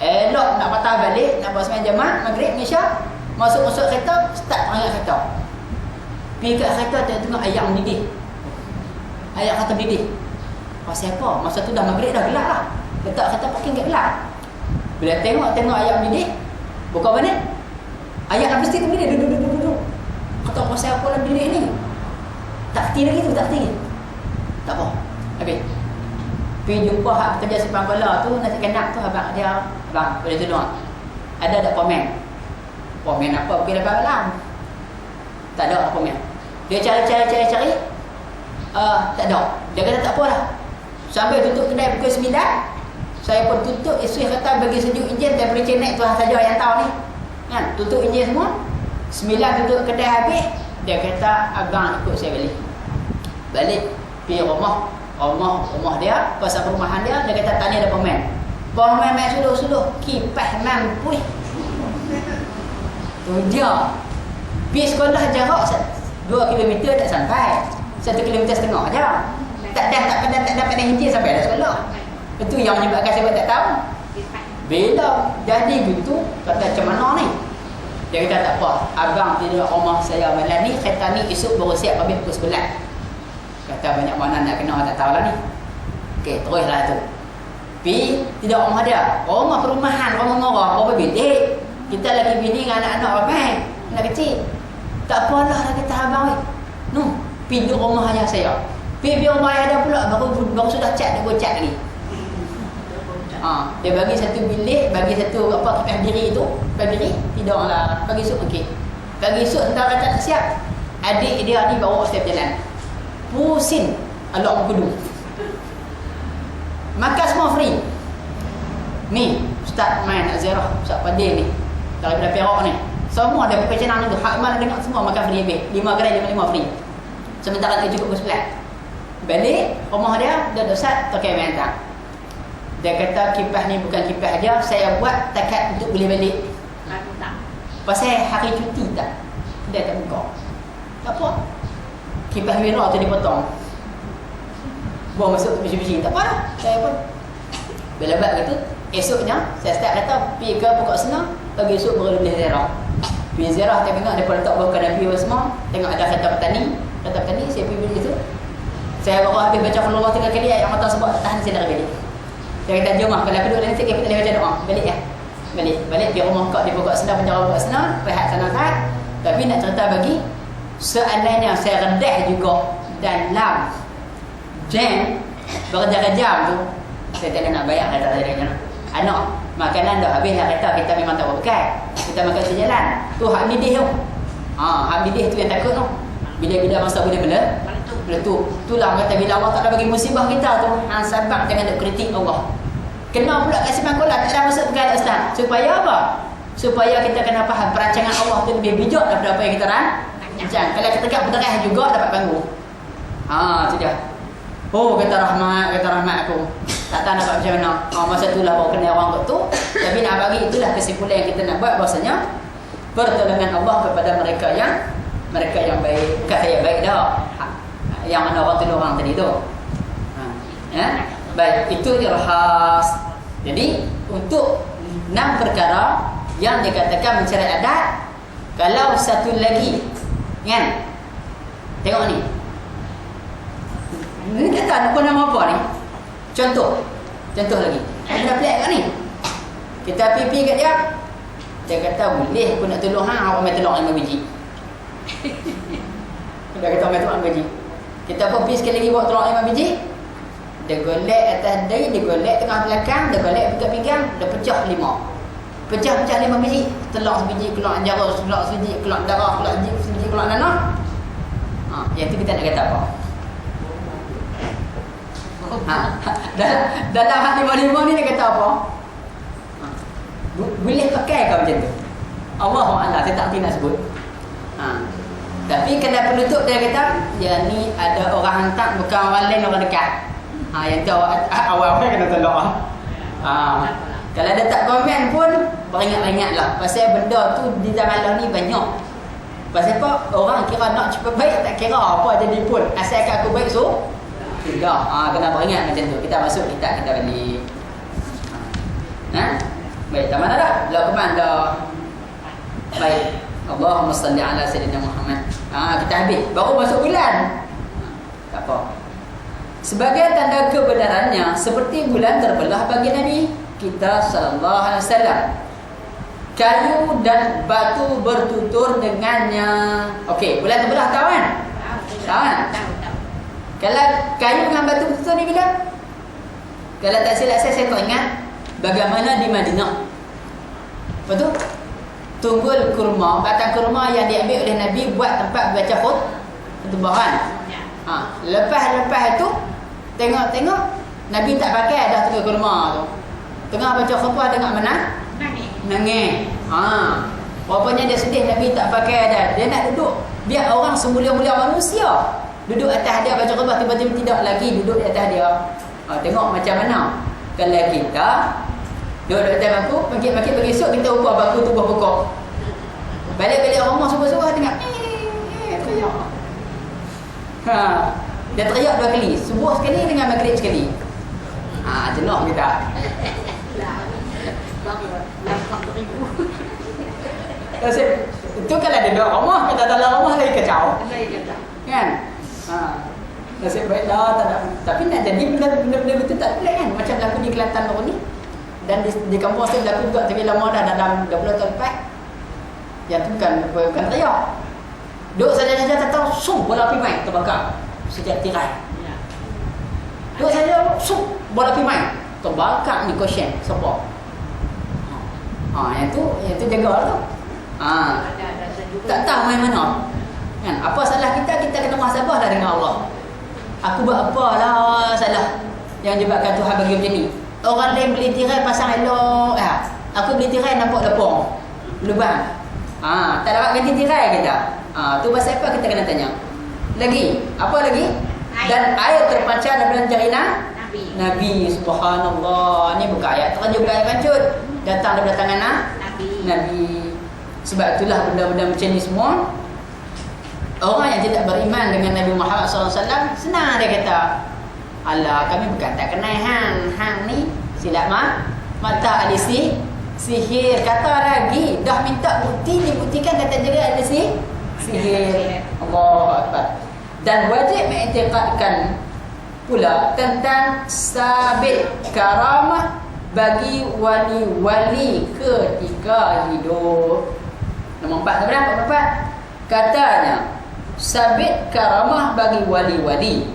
Elok nak patah balik, nak buat sembahyang jemaah maghrib Isyak, masuk kereta, start angkat kereta. Pergi kat kereta tengok ayam mendidih. Ayam kata mendidih. Pasal apa? Masa tu dah maghrib dah gelap lah. Letak kereta parking kat gelap. Bila tengok ayam mendidih, buka mana? Ayam habis tu mendidih, duduk. Kata pasal apa lah mendidih ni? Tak kerti lagi tu, tak kerti. Tak apa. Habis. Pergi jumpa hak kerja Simpang Kuala tu, nasi kenak tu abang dia, "Abang, boleh tolong? Ada tak komen?" Komen apa? Pergi lepas malam. Tak ada komen. Dia cari. Tak ada. Dia kata tak apa dah. Sampai tutup kedai pukul 9. Saya pun tutup, isteri kata bagi sejuk enjin, temperature naik Tuhan saja yang tahu ni. Kan? Tutup enjin semua. 9 tutup kedai habis. Dia kata, "Abang ikut saya balik. Pergi rumah dia, pasal perumahan dia kata tak ada pemain. Pemain suluh kipas mampu. Tu dia. Pergi sekolah jarak 2 km tak sampai. 1,5 km aja. Tak dapat henti sampai dah sekolah. Itu yang menyebabkan saya tak tahu. Bila jadi gitu, kata macam mana ni? Dia kata tak apa, abang tidur rumah saya malam ni, kereta ni esok baru siap habis pukul 11. Kata banyak mana nak kena, tak tahulah ni. Okey, teruslah tu. Pergi tidak rumah dia. Rumah perumahan, rumah ngorah, berapa bilik. Kita lagi bini dengan anak-anak ramai, anak kecil. Tak apalah dah kata abang ni. Pergi duduk rumah ayah saya. Pergi rumah ayah dia pula, baru sudah cat, dia buat cat lagi. Dia bagi satu bilik, bagi satu kipas diri tu, kipas diri, tidurlah. Pagi esok okey. Pagi esok tentang kata nak siap. Adik dia ni bawa saya berjalan. Pusing alok berkudu. Makan semua free. Ni Ustaz main nak ziarah Ustaz Fadil ni daripada Perak ni. Semua ada pakai channel tu. Hak mana dengar semua makan free habis. 5 gerai 5 free. Sementara tu cukup bersebelah. Balik rumah dia Ustaz pakai main tak. Dia kata kipas ni bukan kipas dia, saya buat takat untuk boleh balik. Tak. Pasal hari cuti tak. Dia tak buka. Tak apa. Kipas merah tu dipotong. Buang masuk biji-biji. Tak apa dah. Saya pun. Bila buat gitu, Esoknya saya start kata pergi ke pokok senang, pagi esok baru boleh ziarah. Pergi ziarah tengok dia letak bukan Nabi semua, tengok ada kata petani saya pergi beli itu. Saya baru habis baca Allah 3 kali ayat mata sebab tahan saya dah balik. Saya kata jom kalau aku duduk dalam sikit kita baca doa. Balik ya. Balik pergi rumah kak di pokok senang, penjara pokok senang, rehat sana kan. Tapi nak cerita bagi seandainya saya rendah juga dalam jam berjam-jam tu, saya tak nak bayar kata saya anak makanan dah habis dah kata kita memang tak berbekas, kita makan sejalan tu hak midih tu. Hak midih tu yang takut tu. Bila masa boleh meletup. Itulah kata bila Allah Taala bagi musibah kita tu, sebab jangan nak kritik Allah. Kena pula kat sekolah tak ada masuk perkara ustaz. Supaya apa? Supaya kita kena faham perancangan Allah tu lebih bijak daripada apa yang kita rancang. Kalau kita tegak berterah juga dapat panggung. Sudah. Oh kata rahmat aku. Tak tahu nak buat macam mana. Masa itulah baru kena orang tu. Tapi nak bagi itulah kesimpulan yang kita nak buat bahasanya pertolongan Allah kepada mereka yang baik. Bukan saya baik dah. Yang mana orang tolong orang tadi tu. Baik, itu irhas. Jadi untuk 6 perkara yang dikatakan mencari adat. Kalau satu lagi kan, tengok ni. Ni kata apa nama apa ni? Contoh lagi. Ada pelik kat ni. Kita pipi kat dia. Dia kata boleh aku nak tolong awak main tolong 5 biji. Dia kata main tolong 5 biji. Kita pun pergi sekali lagi buat tolong 5 biji. Dia golek atas dahi, dia golek tengah belakang, dia golek pinggang, dia pecah 5. Pecah 5 biji. Telur sebiji keluar anjara, telur sebiji keluar darah, keluar sebiji keluar nanah. Yang tu kita nak kata apa? Dalam hati 5 ni dia kata apa? Boleh pakai ke macam tu? Allahu'ala, saya tak nak sebut. Tapi kena penutup dia kata, ya ni ada orang hantar, bukan orang lain, orang dekat. Yang tu awal kena tolong. Kalau dia tak komen pun beringat-ingatlah. Pasal benda tu di zaman lah ni banyak. Pasal apa? Orang kira nak cepat baik, tak kira apa jadi pun. Asalkan aku baik so tidak. Kena beringat macam tu. Kita masuk kita balik. Baik, tak mana dah? Lakukan dah. Baik. Allahumma salli ala sayyidina Muhammad. Kita habis. Baru masuk bulan. Tak apa. Sebagai tanda kebenarannya, seperti bulan terbelah bagi Nabi kita sallallahu alaihi wasallam. Kayu dan batu bertutur dengannya. Okey, bulan terbelah tahu kan? Tahu kan? Kalau kayu dengan batu bertutur ni bila? Kalau tak silap saya tak ingat bagaimana di Madinah. Betul? Tunggul kurma, batang kurma yang diambil oleh Nabi buat tempat baca khutbah kan? Lepas itu tengok Nabi tak pakai dah tunggul kurma tu. Tengah baca khutbah tengok mana? Nangis. Rupanya dia sedih Nabi tak pakai dah. Dia nak duduk. Biar orang semulia-mulia manusia duduk atas dia baca khutbah, tiba-tiba tidak lagi duduk di atas dia. Tengok macam mana. Kalau kita duduk atas bangku, makit-makit bagi esok kita ubah bangku tu buah pokok. Balik-balik rumah subuh-subuh tengok. Teriak. Dia teriak 2 kali. Subuh sekali dengan maghrib sekali. Jenuh kita. Itu kalau ada 2 rumah, kita dalam rumah lagi kacau. Kan? Nasib baiklah tak ada. Tapi nak jadi benda-benda betul tak boleh kan? Macam berlaku di Kelantan baru ni. Dan di kampung saya berlaku juga tapi lama dah dalam 20 tahun lepas. Yang tu bukan teriak. Duduk saja-saja tak tahu, bola api main terbakar. Sejak tirai. Duduk saja, bola api main terbakar ni kosyen. Siapa? Yang tu jaga tu. Tak tahu main mana. Kan? Apa salah kita kena muhasabah dah dengan Allah. Aku buat apa lah salah yang menyebabkan Tuhan bagi macam ni. Orang lain beli tirai pasang elok. Aku beli tirai nampak lepong, lubang. Tak dapat ganti tirai kita. Tu pasal apa kita kena tanya. Lagi, apa lagi? Dan air terpancar daripada jari Nabi. Subhanallah. Ni bukan ayat terjun, bukan ayat kancut. Datang daripada tangan Nabi. Sebab itulah benda-benda macam ni semua, orang yang tidak beriman dengan Nabi Muhammad SAW, senang dia kata, alah kami bukan tak kenal hang ni silap mata ada sihir. Kata lagi, dah minta bukti, dibuktikan kata juga ada sihir. Allahu Akbar. Dan wajib mengiktikadkan pula tentang sabit karamah bagi wali-wali ketika hidup. Nombor 4 berapa? Nombor 4 katanya sabit karamah bagi wali-wali,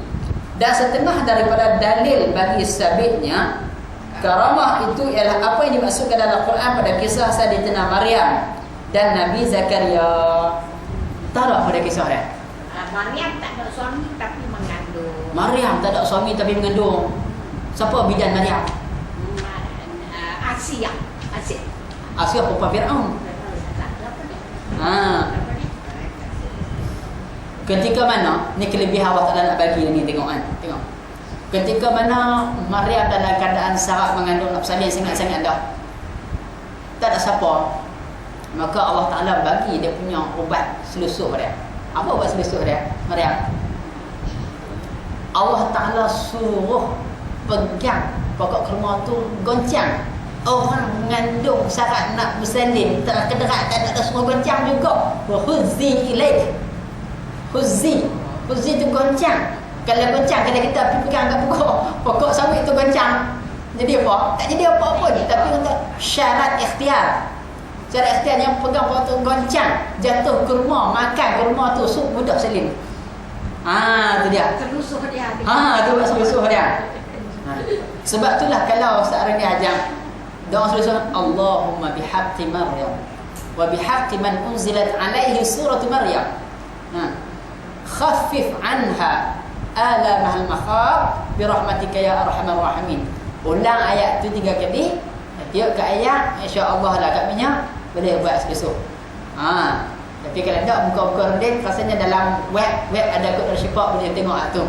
dan setengah daripada dalil bagi sabitnya karamah itu ialah apa yang dimaksudkan dalam Quran pada kisah Sayyidatina Maryam dan Nabi Zakaria. Tahu tak pada kisah dia? Maryam tak ada suami tapi mengandung. Maryam tak ada suami tapi mengandung. Siapa bidan Maryam? Asia. Asia perempuan Fir'aun. Ketika mana, ni kelebihan Allah Ta'ala nak bagi ni, tengok kan. Tengok. Ketika mana Maryam dalam keadaan syarat mengandung nak bersalin sangat-sangat dah, tak ada siapa, maka Allah Ta'ala bagi dia punya ubat selusuh dia. Apa ubat selusuh dia? Maryam, Allah Ta'ala suruh pegang pokok kurma tu, goncang. Orang mengandung syarat nak bersalin tak kederat, tak ada semua goncang juga. Huzzi ilaik. Huzzi tu goncang. Kalau goncang, kalau kita pergi pegang kat pokok sawit tu goncang, jadi apa? Tak jadi apa-apa pun. Tapi untuk syarat ikhtiar, syarat ikhtiar yang pegang pokok tu goncang, jatuh kurma, makan kurma tu, mudah salin. Tu dia. Selusuh dia. Tu buat selusuh dia. Sebab itulah kalau seorang dia ajang doa selusuh, Allahumma bihaqqi Maryam wa bihaqqi man unzilat alaihi suratu Maryam, khaffif anha alamahal makhab birahmatika ya arhamar rahimin. Ulang ayat tu 3 kali, tiap ke ayat insya-Allah lah kat minyak boleh buat selusuh. Tapi kalau tak buka-buka rendek, rasanya dalam web ada kod Syifa, boleh tengok tu.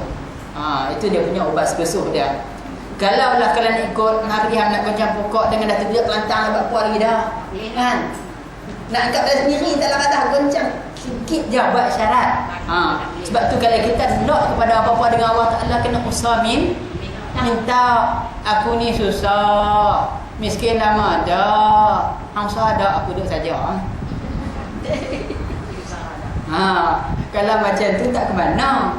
Itu dia punya ubat selusuh dia. Kalau lah kalian ikut Maryam nak goncang pokok dengan dah terbiak kelantang buat apa lagi dah. Kan? Nak angkat dah sendiri taklah kata goncang sikit je buat syarat. Sebab tu kalau kita nak kepada apa-apa dengan Allah Ta'ala, kena usaha minta. Aku ni susah, miskin lama ada, susah ada, aku duduk saja. Kalau macam tu tak ke mana,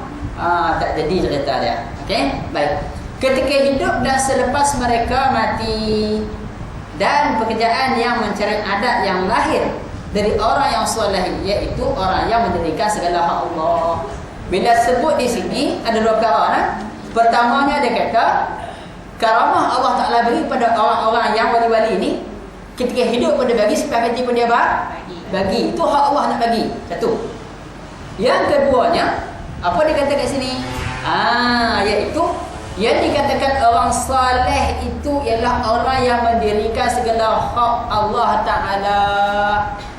tak jadi cerita dia. Okey, baik. Ketika hidup dan selepas mereka mati, dan pekerjaan yang mencari adat yang lahir dari orang yang soleh, iaitu orang yang mendirikan segala hak Allah. Bila sebut di sini ada 2 perkara. Pertamanya dia kata karamah Allah Ta'ala beri pada orang-orang yang wali-wali ni, ketika hidup pun dia bagi, sampai mati pun dia bagi. Itu hak Allah nak bagi. Satu. Yang keduanya, apa dia kata kat sini? Iaitu yang dikatakan orang saleh itu ialah orang yang mendirikan segala hak Allah Ta'ala.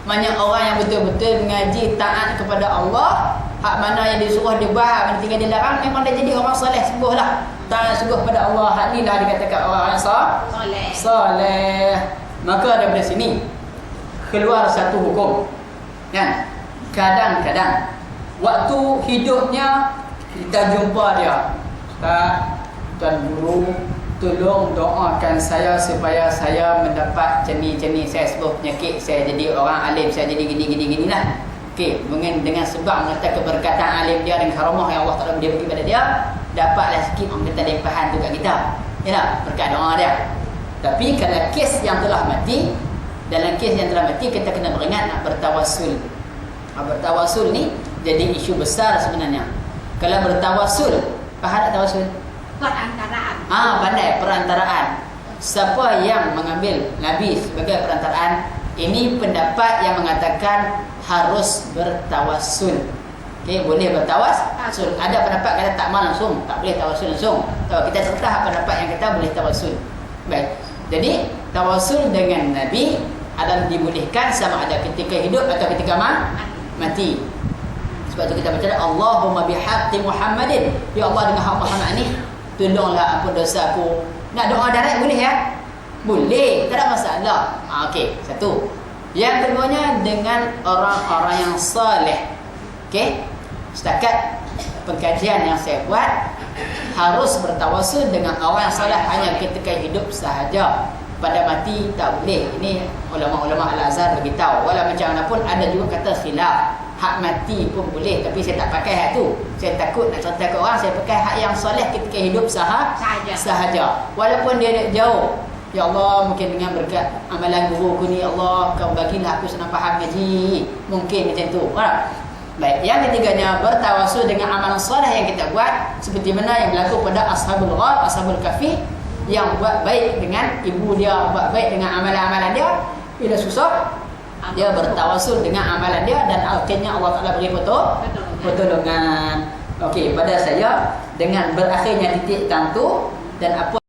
Maksudnya orang yang betul-betul mengaji taat kepada Allah. Hak mana yang disuruh dia buat, mana tinggal dilarang, memang dia jadi orang saleh sungguh lah. Taat sungguh kepada Allah. Hak ni lah dikatakan orang saleh. Maka daripada sini keluar satu hukum, kan? Kadang-kadang waktu hidupnya kita jumpa dia, Tuan Guru, tolong doakan saya supaya saya mendapat jenis-jenis saya sebut penyakit, saya jadi orang alim, saya jadi gini lah. Okey, dengan sebab mengatakan keberkatan alim dia dan karamah yang Allah Ta'ala beri kepada dia, dapatlah sikit orang kata limpahan tu kat kita. Yalah, berkat doa dia. Tapi kalau kes yang telah mati, dalam kes yang telah mati kita kena beringat nak bertawassul. Bertawassul ni jadi isu besar sebenarnya. Kalau bertawassul, faham tak tawassul? Perantaraan. Pandai perantaraan. Siapa yang mengambil Nabi sebagai perantaraan, ini pendapat yang mengatakan harus bertawassul. Okey, boleh bertawassul. Ada pendapat kata tak mau langsung, tak boleh tawassul langsung. Kalau kita serta pendapat yang kata boleh tawassul. Baik. Jadi tawassul dengan Nabi adalah dibolehkan sama ada ketika hidup atau ketika mati. Sebab tu kita baca Allahumma bihaqqi Muhammadin, ya Allah dengan hak Muhammad ni tolonglah ampun dosaku. Nak doa direct boleh ya? Boleh, tak ada masalah. Okey, satu. Yang keduanya dengan orang-orang yang saleh. Okey. Setakat pengkajian yang saya buat, harus bertawassul dengan orang yang saleh hanya ketika hidup sahaja. pada mati tak boleh. Ini ulama-ulama Al-Azhar bagi tahu. Walau macam mana pun ada juga kata khilaf. Hak mati pun boleh, tapi saya tak pakai hak tu. Saya takut nak contoh ke orang, saya pakai hak yang soleh ketika hidup sahaja. Walaupun dia jauh. Ya Allah, mungkin dengan berkat amalan guruku ni, Allah kau bagilah aku senang faham ngaji. Mungkin macam tu. Faham? Baik, yang ketiganya bertawasul dengan amalan soleh yang kita buat, seperti mana yang berlaku pada Ashabul Ghar, Ashabul Kahfi, yang buat baik dengan ibu dia, buat baik dengan amalan-amalan dia. Bila susah, dia bertawasul dengan amalan dia, dan akhirnya Allah Ta'ala beri pertolongan. Okey, pada saya dengan berakhirnya titik tentu dan apa